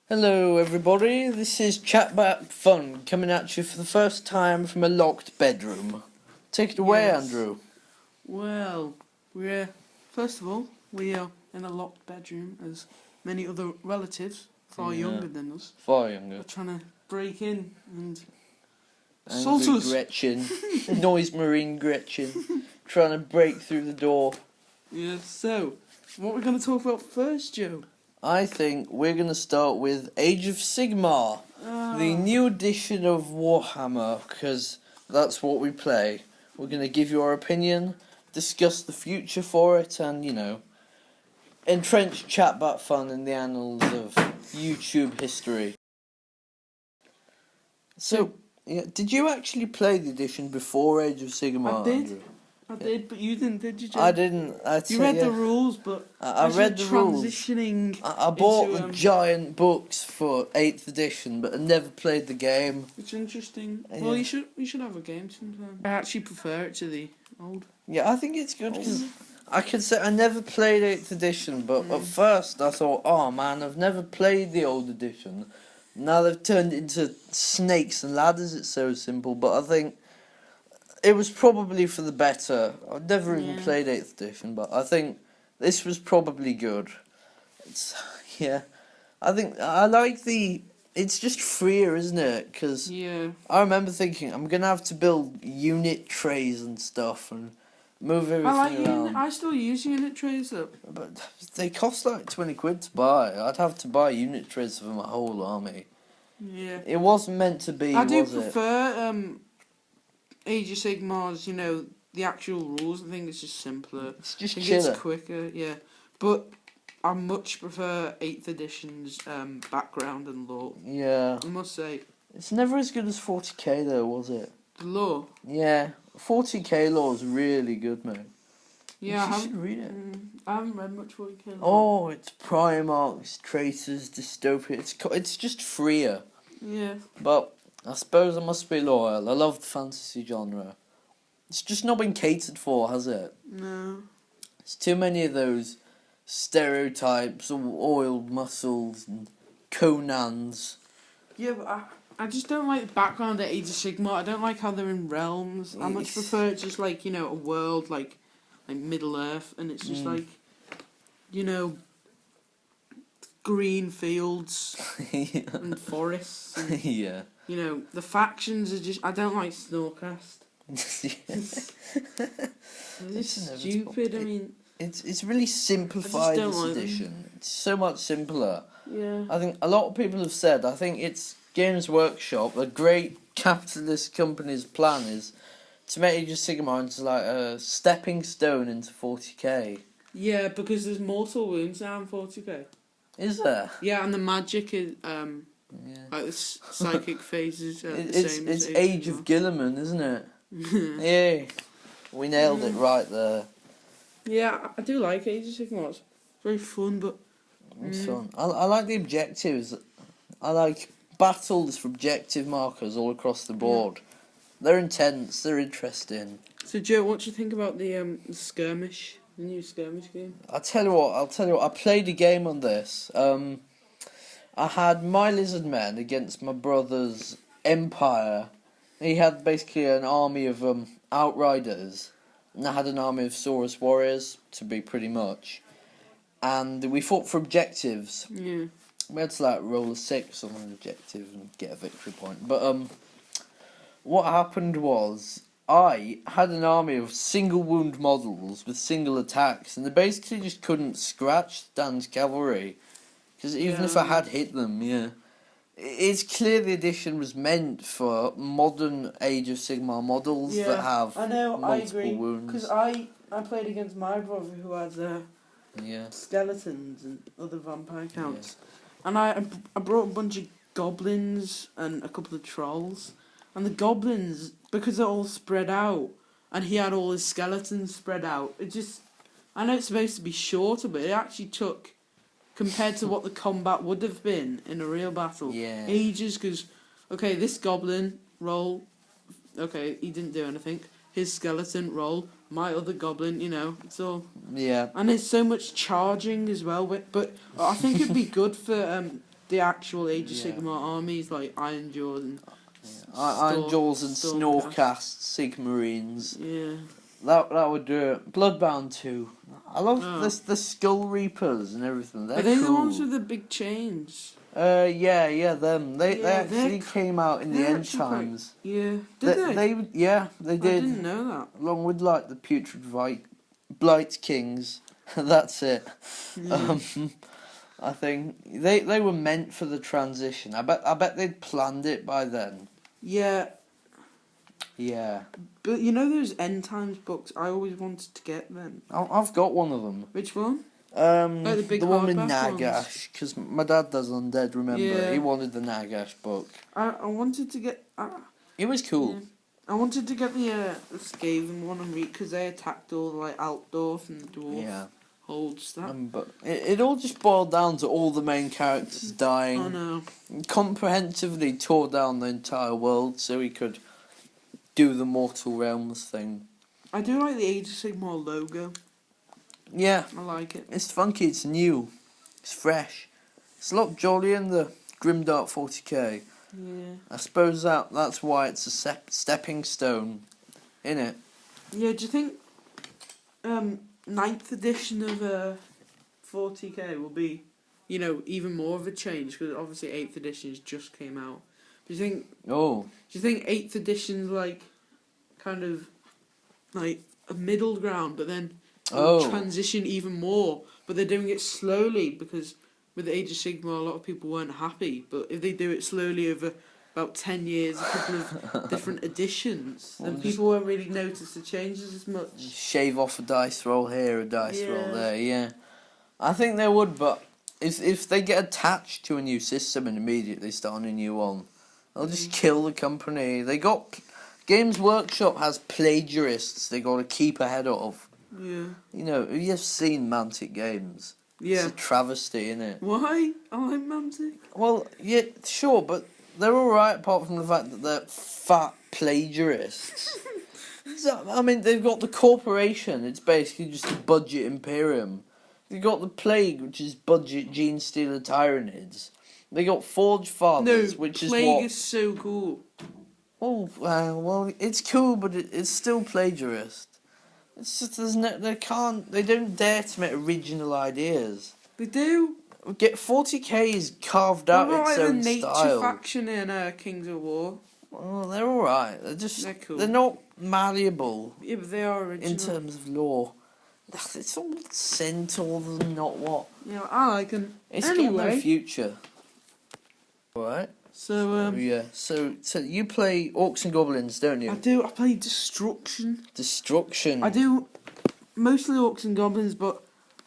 Hello everybody, this is Chat Back Fun coming at you for the first time from a locked bedroom. Take it away, Yes. Andrew. Well, we are in a locked bedroom, as many other relatives far younger than us Far younger. are trying to break in and Angry assault us. Gretchen, Noise Marine Gretchen, trying to break through the door. Yeah, so, what we're going to talk about first, Joe? I think we're going to start with Age of Sigmar, the new edition of Warhammer, because that's what we play. We're going to give you our opinion, discuss the future for it, and, entrench Chat Back Fun in the annals of YouTube history. So, yeah, did you actually play the edition before Age of Sigmar, I did. Andrew? I did, but you didn't, did you, Joe? I didn't. You read the rules, but I read the rules. Transitioning. I bought into, the giant books for 8th edition, but I never played the game. It's interesting. Yeah. Well, you should have a game sometime. I actually prefer it to the old. Yeah, I think it's good because I can say I never played 8th edition, but at first I thought, oh man, I've never played the old edition. Now they've turned it into snakes and ladders, it's so simple, but I think it was probably for the better. I've never even played 8th edition, but I think this was probably good. I think I like it's just freer, isn't it? Because I remember thinking, I'm going to have to build unit trays and stuff and move everything around. I still use unit trays though. But they cost like 20 quid to buy. I'd have to buy unit trays for my whole army. Yeah. It wasn't meant to be, I do prefer Age of Sigmar's, the actual rules. I think it's just simpler. It's just I think chiller. it's quicker, yeah. But I much prefer 8th edition's background and lore. Yeah. I must say. It's never as good as 40k though, was it? The lore? Yeah. 40k lore is really good, mate. Yeah, you should read it. I haven't read much 40k lore. Oh, it's Primarchs, Traitors, Dystopia. It's just freer. Yeah. But I suppose I must be loyal. I love the fantasy genre. It's just not been catered for, has it? No. It's too many of those stereotypes of oiled muscles and Conans. Yeah, but I just don't like the background of Age of Sigmar. I don't like how they're in realms. I much prefer it just like, a world like Middle Earth, and it's just like, green fields and forests. And, yeah. The factions are just. I don't like Snorecast. It's just stupid. I mean, it's really simplified this edition. It's so much simpler. Yeah. I think a lot of people have said. I think it's Games Workshop, a great capitalist company's plan is to make Age of Sigmar into like a stepping stone into 40k. Yeah, because there's mortal wounds now in 40k. Is there? Yeah, and the magic is like the psychic phases. It's Age of Gilliman, isn't it? Yeah, we nailed it right there. Yeah, I do like Age of Sigmar. It's very fun, but It's fun. I like the objectives. I like battles for objective markers all across the board. They're intense. They're interesting. So, Joe, what do you think about the skirmish? The new skirmish game? I'll tell you what. I played a game on this. I had my lizard men against my brother's empire. He had basically an army of outriders, and I had an army of Saurus warriors, to be pretty much. And we fought for objectives. Yeah. We had to roll a 6 on an objective and get a victory point. But what happened was I had an army of single wound models with single attacks, and they basically just couldn't scratch Dan's cavalry. Because even if I had hit them, it's clear the edition was meant for modern Age of Sigmar models that have multiple wounds. Because I played against my brother who had skeletons and other vampire counts. And I brought a bunch of goblins and a couple of trolls. And the goblins, because they're all spread out, and he had all his skeletons spread out, I know it's supposed to be shorter, but it actually took, compared to what the combat would have been in a real battle, ages, because, okay, this goblin, roll, okay, he didn't do anything, his skeleton, roll, my other goblin, it's all... Yeah. And there's so much charging as well, but I think it'd be good for the actual Age of Yeah. Sigmar armies like Iron Jaws and Iron Jaws and Stormcast. Snorcast, Sigmarines. Yeah. That would do it. Bloodbound too. I love Oh. the Skull Reapers and everything. They're Are they cool. the ones with the big chains? Yeah, them. They Yeah, actually came out in the they're end actually quite- times. Yeah. Did they? They I did. didn't know that. Along with like the Putrid Blight Kings. That's it. Yeah. I think they were meant for the transition. I bet they'd planned it by then. Yeah. Yeah. But you know those end times books? I always wanted to get them. I've got one of them. Which one? The big one with hardback ones. Nagash, because my dad does Undead. Remember, Yeah. he wanted the Nagash book. I wanted to get. It was cool. Yeah. I wanted to get the Skaven one and read because they attacked all the like Altdorf and the dwarf Yeah. holds that. But it all just boiled down to all the main characters dying. I know. Comprehensively tore down the entire world so he could do the Mortal Realms thing. I do like the Age of Sigmar logo. Yeah, I like it. it's funky, it's new, it's fresh. It's a lot jollier than the Grimdark 40k. Yeah. I suppose that's why it's a stepping stone, innit? Yeah. Do you think 9th edition of 40k will be, even more of a change because obviously 8th edition just came out. Do you think? Oh. Do you think 8th edition's like, kind of, like a middle ground, but then transition even more, but they're doing it slowly because with the Age of Sigmar a lot of people weren't happy, but if they do it slowly over about 10 years, a couple of different editions, then people won't really notice the changes as much. Shave off a dice roll here, a dice roll Yeah. there, yeah. I think they would, but if they get attached to a new system and immediately start on a new one, they'll just kill the company. Games Workshop has plagiarists they got to keep ahead of. Yeah. You've seen Mantic Games. Yeah. It's a travesty, innit? Why? I like Mantic. Well, yeah, sure, but they're alright apart from the fact that they're fat plagiarists. I mean, they've got the corporation, it's basically just a budget imperium. They've got the Plague, which is budget Gene Stealer Tyranids. They got Forge Fathers, which is Plague what... is so cool. Oh, well, it's cool, but it's still plagiarist. It's just they don't dare to make original ideas. They do. 40k is carved out What about its like the own nature style. faction in Kings of War? Well, they're alright. They're cool. They're not malleable Yeah, but they are original. in terms of lore. It's all centaurs and not what. Yeah, I like them. It's got no future. Alright. So Yeah. So you play Orcs and Goblins, don't you? I do. I play Destruction. Destruction. I do mostly Orcs and Goblins, but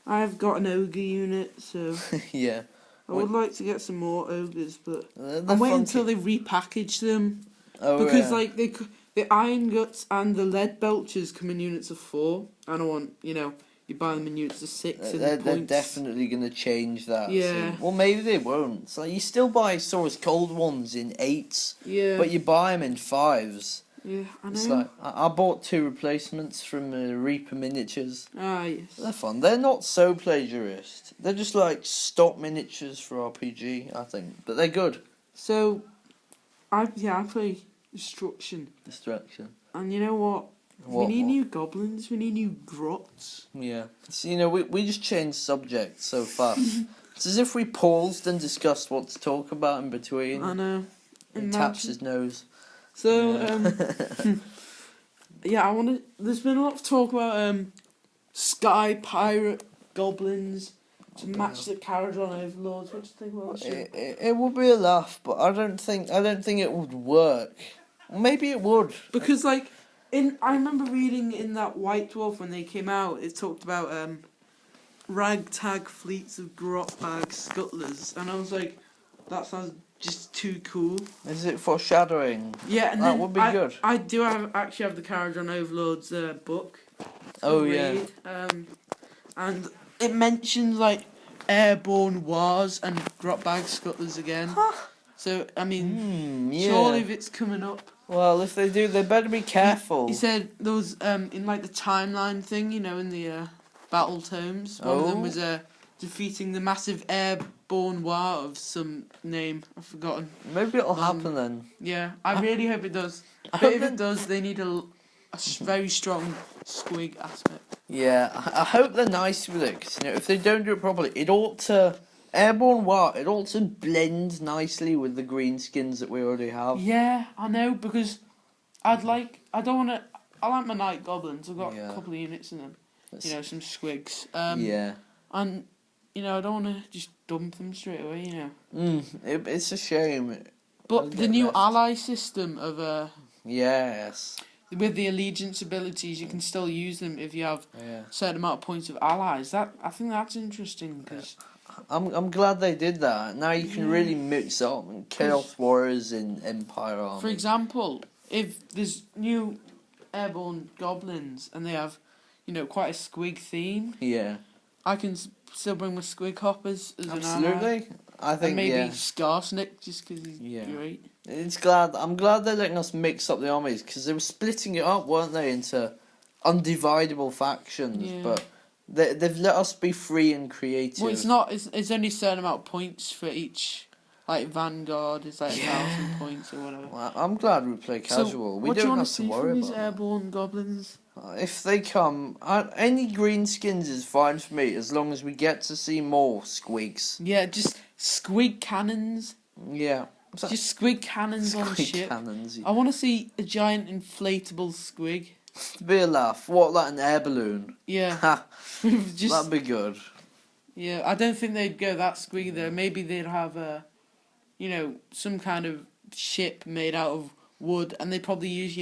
I've got an ogre unit, so Yeah. I would like to get some more ogres, but They're I'm waiting funky. until they repackage them yeah. because like the Iron Guts and the Lead Belchers come in units of 4, and I want you buy them in units of 6 and They're points. definitely going to change that. Yeah. soon. Well, maybe they won't. So you still buy Saurus Cold ones in 8s, Yeah. but you buy them in 5s. Yeah, I know. It's like I bought 2 replacements from Reaper Miniatures. Ah, yes. They're fun. They're not so plagiarist. They're just like stock miniatures for RPG, I think. But they're good. So, I play Destruction, Distraction. and you know what? We need new goblins. We need new grots. Yeah. So, we just changed subject so fast. It's as if we paused and discussed what to talk about in between. I know. And taps his nose. So, Yeah. I want to. There's been a lot of talk about Sky Pirate goblins to match the Caradron Overlords. What do you think about that? It would be a laugh, but I don't think it would work. Maybe it would. Because I remember reading in that White Dwarf when they came out, it talked about ragtag fleets of grotbag scuttlers, and I was like, that sounds just too cool. Is it foreshadowing? Yeah, and That then would be good. I do actually have the Caradron Overlords book. Oh, to yeah. read, and it mentions like airborne wars and grotbag scuttlers again. So I mean, Yeah. surely if it's coming up. Well, if they do, they better be careful. He said there was in like the timeline thing, in the battle tomes. One of them was defeating the massive airborne war of some name I've forgotten. Maybe it'll happen then. Yeah, I really hope it does. I But hope if it that- does, they need a very strong squig aspect. Yeah, I hope they're nice with it, because, if they don't do it properly, it ought to... Airborne War, it ought to blend nicely with the green skins that we already have. Yeah, I know, because I like my night goblins. I've got a couple of units in them. Some squigs. Yeah. And, I don't want to just dump them straight away, It's a shame. But the new ally system of Yes. with the allegiance abilities, you can still use them if you have a certain amount of points of allies. I think that's interesting, because... I'm glad they did that. Now you can really mix up Chaos Warriors in Empire Army. For example, if there's new airborne goblins and they have, quite a squig theme, I can still bring my squig hoppers as an ally. Absolutely. I think and maybe Skarsnik, just because he's great. I'm glad they're letting us mix up the armies, because they were splitting it up, weren't they, into undividable factions, but they've let us be free and creative. Well, it's not. It's only a certain amount of points for each. Like Vanguard is like 1,000 points or whatever. Well, I'm glad we play casual. We what do you don't want have to to see worry from these about airborne goblins? If they come, any green skins is fine for me, as long as we get to see more squigs. Yeah, just squig cannons. Yeah. Just squig cannons on ship. Cannons. I want to see a giant inflatable squig. To be a laugh. What, like an air balloon? Yeah. That'd be good. Yeah, I don't think they'd go that squig though. Maybe they'd have some kind of ship made out of wood, and they'd probably use,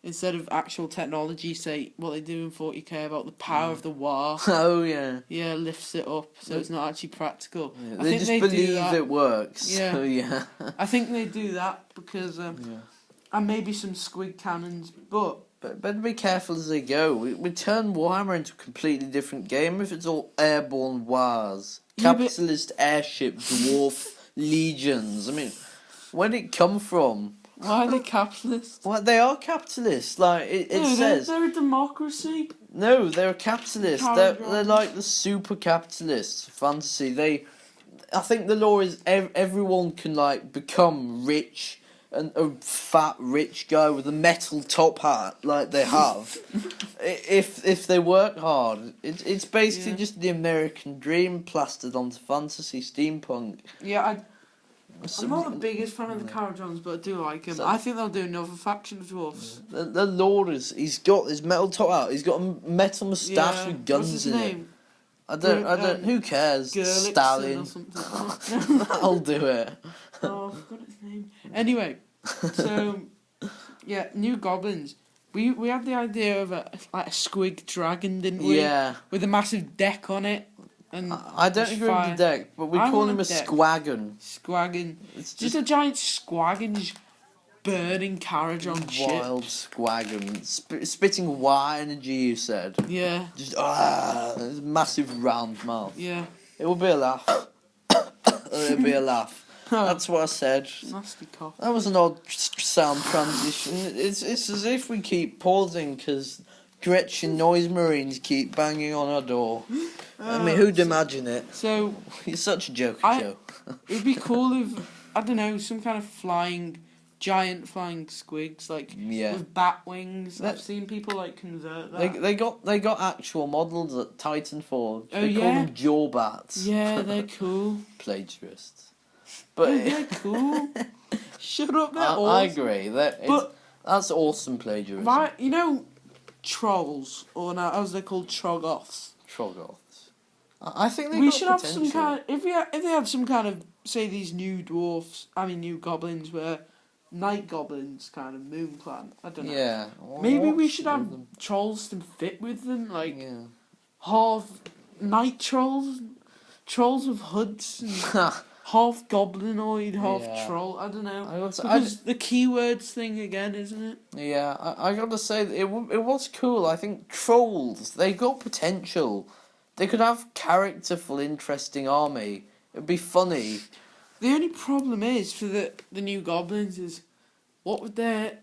instead of actual technology, say what they do in 40k about the power of the war. Oh yeah. Yeah, lifts it up, so it's not actually practical. Yeah, I they think just they believe it works. Yeah. So yeah. I think they do that because and maybe some squig cannons, but better be careful as they go. We turn Warhammer into a completely different game if it's all airborne wars. Capitalist airship dwarf legions. I mean, where did it come from? Why are they capitalist? Well, they are capitalists. Like it says. They're a democracy. No, they're a capitalist. They're like the super capitalists of fantasy. I think the law is everyone can become rich, and a fat rich guy with a metal top hat like they have, if they work hard. It's basically just the American dream plastered onto fantasy steampunk. Yeah, I'm not the biggest fan of the Carajons, but I do like him. I think they'll do another faction of dwarfs. The Lord he's got his metal top hat. He's got a metal moustache with guns What's his in name? it. I don't. Who cares? Gurlickson Stalin. or something. I'll do it. Oh, I forgot his name. Anyway, so yeah, new goblins. We had the idea of a squig dragon, didn't we? Yeah. With a massive deck on it. And I don't agree with the deck, but we call him a squaggon. Squaggon. It's just a giant squaggon just burning Carajon ship. Wild squaggon. Spitting Y energy, you said. Yeah. Just, massive round mouth. Yeah. It will be a laugh. It'll be a laugh. That's what I said. Nasty cough. That was an odd sound transition. It's as if we keep pausing because Gretchen Noise Marines keep banging on our door. I mean, who'd imagine it? So You're such a joke, Joe. It'd be cool if, I don't know, some kind of giant flying squigs, with bat wings. I've seen people convert that. They got actual models at Titanfall. Oh, they call them jaw bats. Yeah, they're cool. Plagiarists. But they're cool. Shut up, they're awesome. I agree. That's awesome plagiarism. Right, trolls, or now as they're called, Troggoths. Troggoths. I think we should have some kind. If they had some kind of, say, these new new goblins were night goblins, kind of moon clan. I don't know. Yeah. Maybe we should have trolls to fit with them, half night trolls with hoods. And half goblinoid, half troll. I don't know. Because the keywords thing again, isn't it? Yeah, I gotta say it was cool. I think trolls, they got potential. They could have characterful, interesting army. It'd be funny. The only problem is for the new goblins is what with their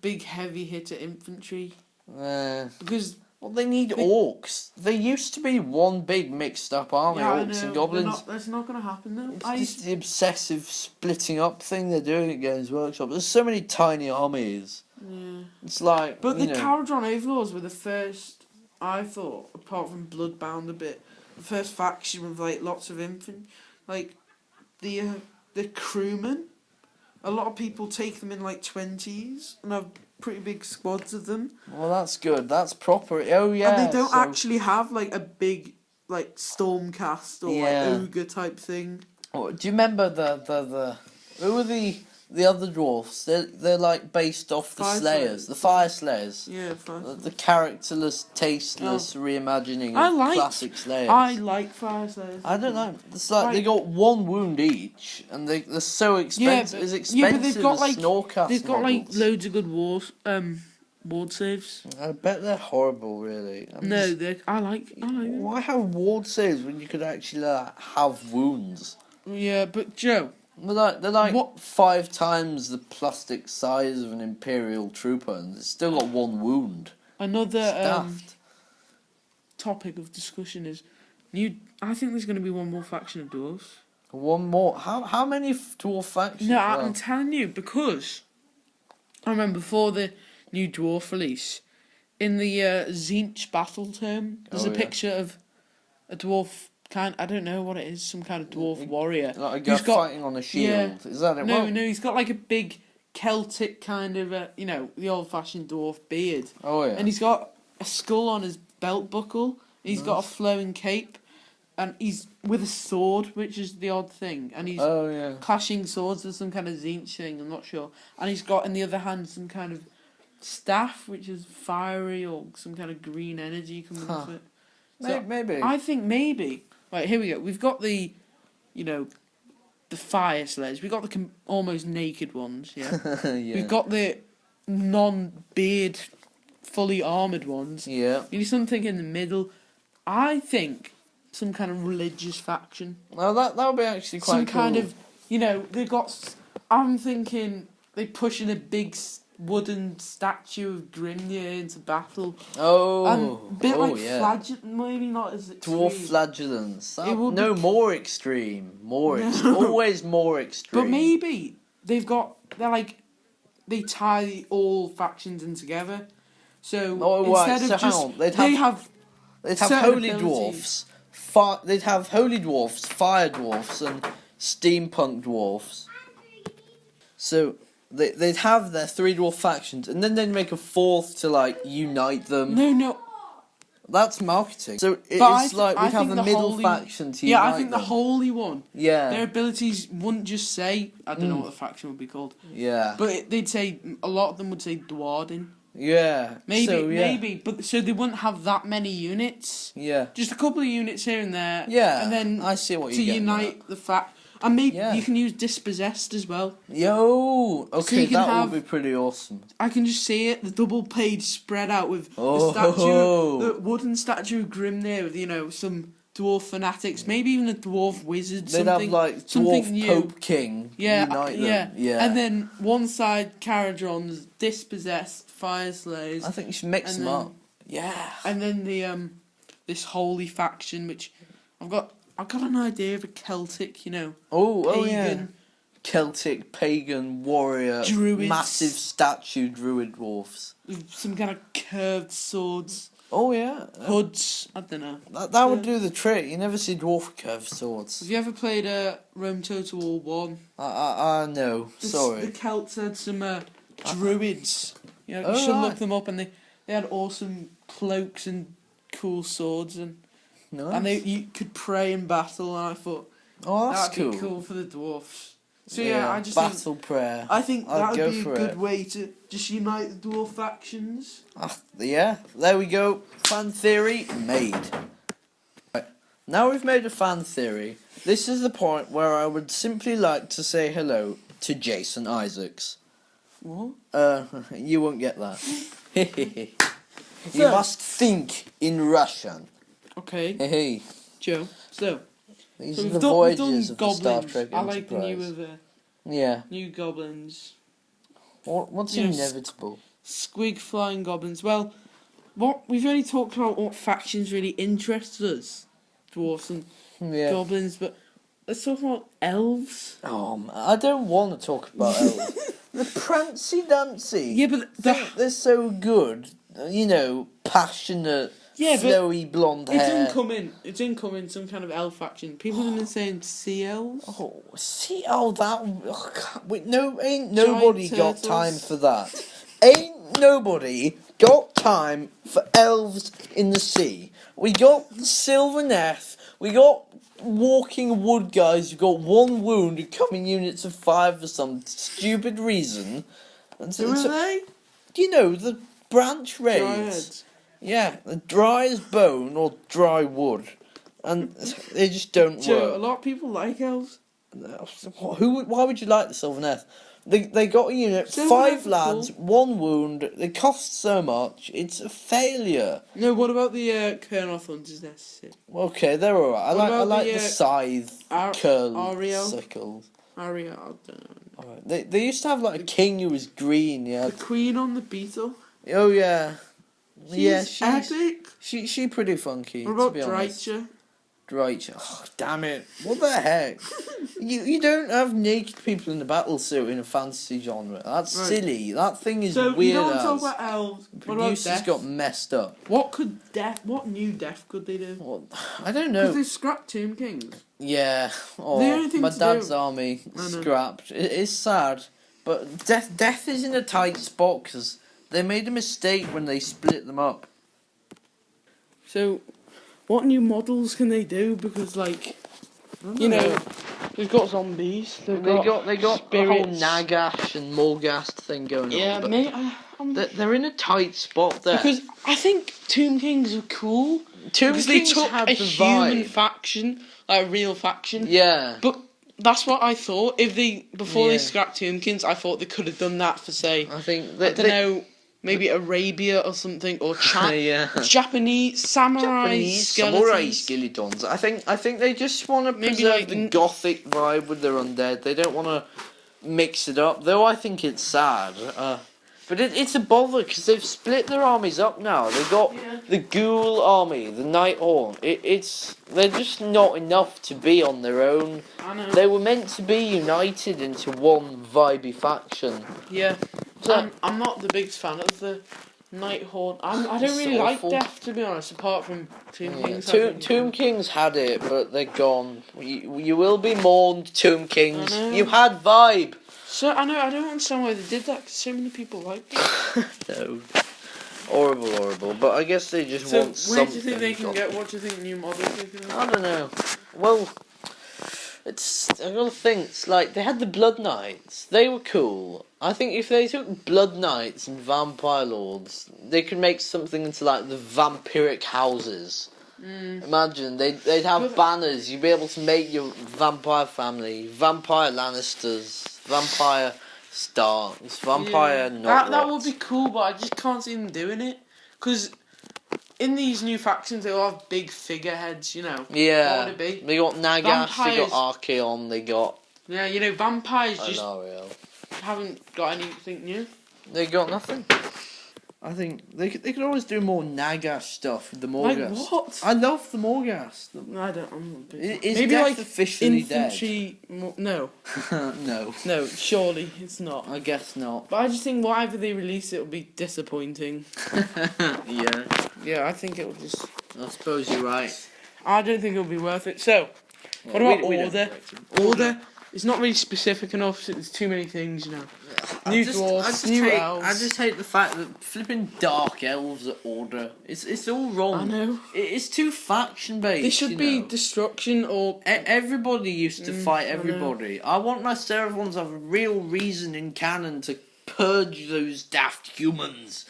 big heavy hitter infantry. Because Well, they need orcs. There used to be one big mixed up army, Yeah, I orcs know. and goblins. That's not going to happen though. It's just the obsessive splitting up thing they're doing at Games Workshop. There's so many tiny armies. Yeah. It's like, But the Caradron Overlords were the first, I thought, apart from Bloodbound a bit, the first faction with like lots of infantry, like the crewmen. A lot of people take them in like 20s and have pretty big squads of them. Well, that's good. That's proper. Oh yeah. And they don't actually have like a big like Stormcast or like ogre type thing. Oh, do you remember the who were the other dwarfs? They're like based off the Slayers, the Fire Slayers. Yeah, Fire Slayers. The characterless, tasteless reimagining of classic Slayers. I like Fire Slayers. I don't know. It's like they got one wound each, and they're so expensive. It's expensive. Yeah, but they've got like Snorcast like loads of good ward saves. I bet they're horrible, really. I like them. Why have ward saves when you could actually have wounds? Yeah, but Joe. They're like what? 5 times the plastic size of an Imperial trooper, and it's still got one wound. Another topic of discussion is I think there's going to be one more faction of dwarves. One more? How many dwarf factions? No, I'm telling you, because I remember before the new dwarf release, in the Tzeentch battle term, there's a picture of a dwarf. I don't know what it is. Some kind of dwarf warrior. Like a guy fighting on a shield. Yeah, is that it? No, he's got like a big Celtic kind of the old-fashioned dwarf beard. Oh yeah. And he's got a skull on his belt buckle. He's got a flowing cape, and he's with a sword, which is the odd thing. And he's clashing swords with some kind of Tzeentch thing. I'm not sure. And he's got in the other hand some kind of staff, which is fiery or some kind of green energy coming off it. So maybe. I think maybe. Right, here we go. We've got the fire slayers. We've got the almost naked ones, yeah? Yeah. We've got the non-beard, fully armoured ones. Yeah. You need something in the middle. I think some kind of religious faction. Well, that would be actually quite cool. Some kind of, they've got... I'm thinking they push in a big wooden statue of Grimnir into battle. Oh, and a bit maybe not as extreme. Dwarf flagellants. More extreme. Always more extreme. But maybe they tie all factions in together. So instead of just they'd have holy dwarfs. They'd have holy dwarfs, fire dwarfs, and steampunk dwarfs. So they'd have their 3 dwarf factions, and then they'd make a 4th to unite them. No. That's marketing. So we'd have the middle faction to unite I think them. the holy one. Yeah. Their abilities wouldn't just say, I don't know what the faction would be called. Yeah. But they'd say, a lot of them would say duardin. Yeah. Maybe. But so they wouldn't have that many units. Yeah. Just a couple of units here and there. Yeah. And then I see what you to unite the fact. And maybe you can use Dispossessed as well. Yo! Okay, so that would be pretty awesome. I can just see it, the double page spread out with the wooden statue of Grimnir with, some dwarf fanatics, maybe even a dwarf wizard, They'd have, dwarf new. Pope King unite them. Yeah. And then one side, Caradron's Dispossessed, Fire Slayers. I think you should mix them up. Yeah. And then the this holy faction, which I've got an idea of a Celtic, pagan, Celtic pagan warrior, druids, massive statue druid dwarfs, some kind of curved swords. Oh yeah, hoods. I don't know. That would do the trick. You never see dwarf with curved swords. Have you ever played Rome Total War 1? No. Sorry. The Celts had some druids. You should look them up, and they had awesome cloaks and cool swords and. Nice. And you could pray in battle, and I thought that'd be cool for the dwarfs. So I just battle prayer. I think that would be a good way to just unite the dwarf factions. Yeah, there we go. Fan theory made. Right. Now we've made a fan theory. This is the point where I would simply like to say hello to Jason Isaacs. What? You won't get that. You must think in Russian. Okay. Hey, Joe. So these are the voyages of the Star Trek Enterprise. I like the new goblins. What's inevitable? Squig flying goblins. Well, we've only talked about what factions really interest us, dwarfs and Yeah. goblins, but let's talk about elves. Oh, man, I don't want to talk about elves. The Prancy Dancy. Yeah, but They're so good. You know, passionate, flowy blonde hair. It's incoming. Some kind of elf faction. People have been saying sea elves. Oh, see, wait, ain't nobody got turtles. time for that. Ain't nobody got time for elves in the sea. We got the Sylvaneth. We got walking wood guys who got one wound and come in units of 5 for some stupid reason. Who are they? You know, the branch raids. Dryads. Yeah, dry as bone or dry wood. And they just don't So, a work. lot of people like elves. Why would you like the Sylvaneth? They got a unit, Sylvaneth 5 are lads, cool. 1 wound. They cost so much. It's a failure. No, what about the Colonel Hunters Nest? Okay, they're alright. I What like about the the, scythe curl Ariel? sickles. Aria, I don't know. Alright. They used to have like a king who was green. Yeah. The Queen on the Beetle. Oh yeah. She's epic. She pretty funky. What about to be honest. Drycha? Right. Oh, damn it. What the heck? You don't have naked people in the battle suit in a fantasy genre. That's Right. silly. That thing is So, weird you don't want as. to talk about elves. The What about producers death? got messed up. What new death could they do? Well, I don't Because know. they scrapped Tomb Kings. Yeah. The Oh, only thing my to dad's do- army I know. scrapped. It is sad. But death is in a tight spot because they made a mistake when they split them up. So, what new models can they do? Because, like, I you don't know, they've got zombies. They got the whole spirits. Nagash and Morghast thing going Yeah, on. But mate. they're in a tight spot there. Because I think Tomb Kings are cool. Tomb Because Kings they took had a the human vibe. faction, like a real faction. Yeah. But that's what I thought. Before Yeah. they scrapped Tomb Kings, I thought they could have done that for, say, I think I don't know, maybe Arabia or something, or yeah. Japanese samurai skeletons. skeletons. I think they just want to Maybe preserve like the gothic vibe with their undead. They don't want to mix it up. Though I think it's sad. But it's a bother because they've split their armies up now. They got the Ghoul army, the Nighthorn. They're just not enough to be on their own. I know. They were meant to be united into one vibey faction. Yeah. So- I'm not the biggest fan of the Nighthorn. I don't It's really like awful. Death, to be honest, apart from Tomb Yeah, Kings. Tomb Kings had it, but they're gone. You will be mourned, Tomb Kings. I know. You had vibe. So I know I don't understand why they did that because so many people like it. No. Horrible. But I guess they just So want where something. do you think they can get? What do you think new models they can? I don't know. Well, I gotta think. It's like they had the Blood Knights. They were cool. I think if they took Blood Knights and Vampire Lords, they could make something into like the vampiric houses. Imagine they'd have banners. You'd be able to make your vampire family, Vampire Lannisters, Vampire Starks, Vampire That would be cool, but I just can't see them doing it because in these new factions they all have big figureheads. You know. Yeah. What would it be? They got Nagash. They Vampires- got Archeon. They got Yeah, you know, vampires just Anariel. haven't got anything new. They got nothing. I think they could always do more Nagash stuff with the Like Morghast. what? I love the Morghast. I don't. I'm a bit. Is Maybe Death like officially infantry. No, dead? no, surely it's not. I guess not. But I just think whatever they release, it'll be disappointing. Yeah, Yeah, I think it'll just. I suppose you're right. I don't think it'll be worth it. So, what Yeah, about we don't Order? expect it. Order. It's not really specific enough. There's too many things, you know. New dwarves, new elves. I just hate the fact that flipping dark elves are Order. It's all wrong. I know. It's too faction based. They should be destruction or. Everybody used to fight I know. everybody. I want my Seraphons to have a real reason in canon to purge those daft humans.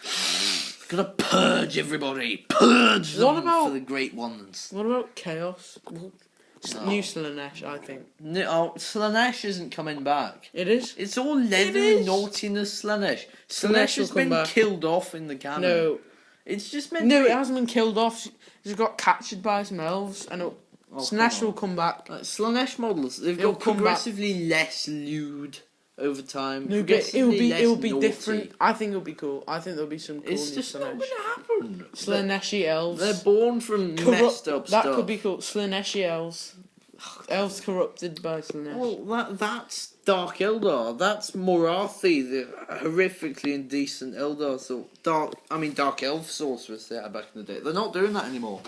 Gotta purge everybody. Purge them What about- for the great ones. What about chaos? No. New Slanesh, I think. No, Slanesh isn't coming back. It is. It's all leather is. and naughtiness, Slanesh. Slanesh Slanesh will has come been back. killed off in the canon. No, It's just meant no, to it be... hasn't been killed off. It's got captured by some elves, and Oh, Slanesh come will come back. Like, Slanesh models, they've It'll got come back. progressively less lewd over time. No, but it'll be different. I think it'll be cool. I think there'll be some cool. It's just not going to happen. Slaaneshi elves. They're born from messed up that stuff. That could be cool. Slaaneshi elves. Elves corrupted by Slaanesh. Well, that's Dark Eldar. That's Morathi, the horrifically indecent Eldar. So Dark Elf sorcerers they had back in the day. They're not doing that anymore.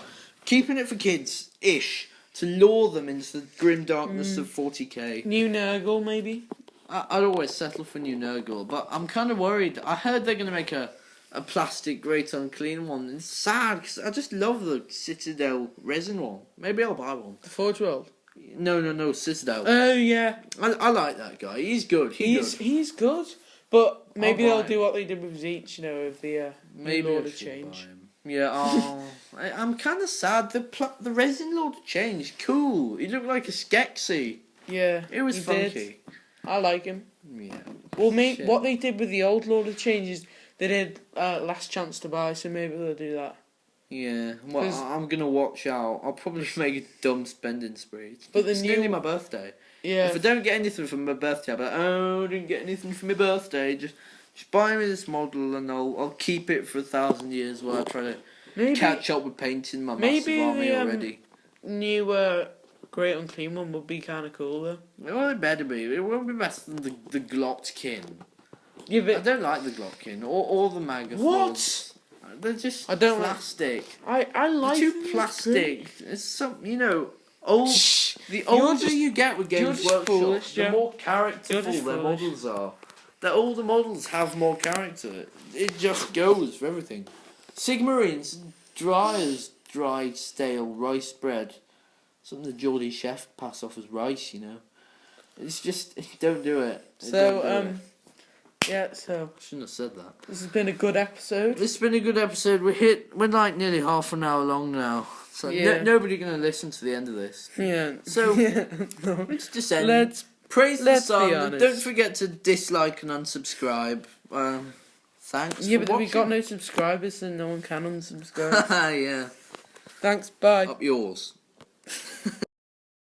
Keeping it for kids-ish to lure them into the grim darkness of 40k. New Nurgle, maybe? I'd always settle for New Nurgle, but I'm kind of worried. I heard they're going to make a plastic Great Unclean one. It's sad, because I just love the Citadel resin one. Maybe I'll buy one. The Forge World? No, Citadel. Oh, yeah. I like that guy. He's good. He's good, but maybe they'll do what they did with Zeech, of the maybe Lord of Change. Yeah, I'm kind of sad. The resin Lord of Change, cool. He looked like a Skeksis. Yeah, it was funky. Did. I like him. Yeah. Well, what they did with the old Lord of Change is they did Last Chance to Buy, so maybe they'll do that. Yeah, well, I'm gonna watch out. I'll probably make a dumb spending spree. But it's nearly my birthday. Yeah. If I don't get anything for my birthday, I'll be like, I didn't get anything for my birthday. Just buy me this model and I'll keep it for 1,000 years while I try to catch up with painting my massive army already. New Great Unclean one would be kind of cool though. Well, it better be. It won't be better than the Glotkin. Yeah, but I don't like the Glotkin or the Magathorns. What? They're just plastic. I like They're too plastic. It's some old. The older you get with Games Workshop, the more characterful their models are. The older models have more character. It just goes for everything. Sigmarines dry as dried stale rice bread. Something the Geordie chef pass off as rice, It's just don't do it. Yeah, so shouldn't have said that. This has been a good episode. We're like nearly half an hour long now. So nobody gonna listen to the end of this. Yeah. So let's just end. Let's the song. Don't forget to dislike and unsubscribe. Thanks. Yeah, for but watching. we've got no subscribers, so no one can unsubscribe. Yeah. Thanks. Bye. Up yours.